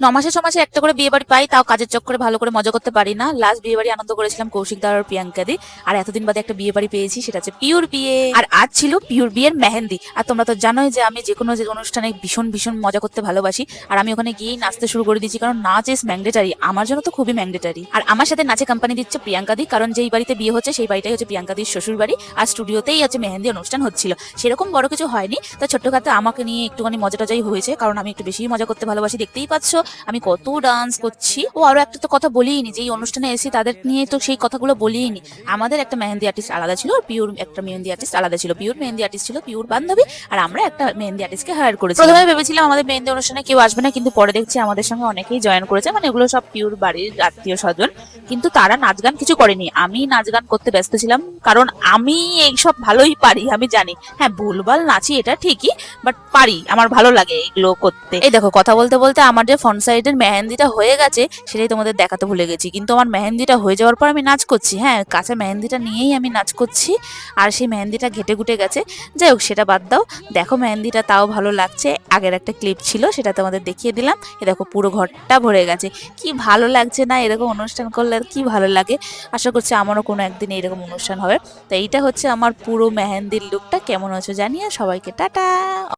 নমাসে ছমাসে একটা করে বিয়ে বাড়ি পাই, তাও কাজের চক্করে ভালো করে মজা করতে পারি না। লাস্ট বিয়ে বাড়ি আনন্দ করেছিলাম কৌশিক দা আর প্রিয়াঙ্কা দি। আর এতদিন বাদে একটা বিয়ে বাড়ি পেয়েছি, সেটা হচ্ছে পিওর বিয়ে। আর আজ ছিল পিওর বিয়ের মেহেন্দি। আর তোমরা তো জানোই যে আমি যে কোনো যে অনুষ্ঠানে ভীষণ ভীষণ মজা করতে ভালোবাসি। আর আমি ওখানে গিয়েই নাচতে শুরু করে দিয়েছি, কারণ নাচ ইজ ম্যান্ডেটারি, আমার জন্য তো খুবই ম্যান্ডেটারি। আর আমার সাথে নাচে কোম্পানি দিচ্ছে প্রিয়াঙ্কা দি, কারণ যেই বাড়িতে বিয়ে হচ্ছে সেই বাড়িটাই হচ্ছে প্রিয়াঙ্কা দির শ্বশুর বাড়ি। আর স্টুডিওতেই হচ্ছে মেহেন্দি অনুষ্ঠান হচ্ছিল। সেরকম বড় কিছু হয়নি, তো ছোট্টখাটো আমাকে নিয়ে একটুখানি মজা টজাই হয়েছে, কারণ আমি একটু বেশি মজা করতে ভালোবাসি। দেখতেই পাচ্ছ আমি কত ডান্স করছি। ও আরো একটা তো কথা বলিনি, যে এই অনুষ্ঠানে এসে তাদের নিয়ে তো সেই কথাগুলো বলিনি। আমাদের একটা মেহেন্দি আর্টিস্ট আলাদা ছিল, আর পিওর একটা মেহেন্দি আর্টিস্ট আলাদা ছিল। পিওর মেহেন্দি আর্টিস্ট ছিল পিওর বান্ধবী, আর আমরা একটা মেহেন্দি আর্টিস্টকে হায়ার করেছি। প্রথমে ভেবেছিলাম আমাদের মেহেন্দি অনুষ্ঠানে কেউ আসবে না, কিন্তু পরে দেখছি আমাদের সঙ্গে অনেকেই জয়েন করেছে, মানে এগুলো সব পিওর বাড়ির আত্মীয় স্বজন। কিন্তু তারা নাচ গান কিছু করেনি, আমি নাচ গান করতে ব্যস্ত ছিলাম, কারণ আমি এইসব ভালোই পারি। আমি জানি হ্যাঁ ভুলভাল নাচি, এটা ঠিকই, বাট পারি, আমার ভালো লাগে এগুলো করতে। এই দেখো কথা বলতে বলতে আমার যে ফ্রন্ট সাইডের মেহেন্দিটা হয়ে গেছে, সেটাই তোমাদের দেখাতে ভুলে গেছি। কিন্তু আমার মেহেন্দিটা হয়ে যাওয়ার পর আমি নাচ করছি, হ্যাঁ কাছে মেহেন্দিটা নিয়েই আমি নাচ করছি। আর সেই মেহেন্দিটা ঘেটে ঘুটে গেছে, যাই হোক সেটা বাদ দাও। দেখো মেহেন্দিটা তাও ভালো লাগছে। আগের একটা ক্লিপ ছিল, সেটা তোমাদের দেখিয়ে দিলাম। এ দেখো পুরো ঘরটা ভরে গেছে, কি ভালো লাগছে না? এরকম অনুষ্ঠান করলে কি ভালো লাগে। আশা করছি আমারও কোনো একদিন এরকম অনুষ্ঠান হবে। তো এইটা হচ্ছে আমার পুরো মেহেন্দির লুকটা। কেমন হচ্ছে জানিয়ে সবাইকে টাটা।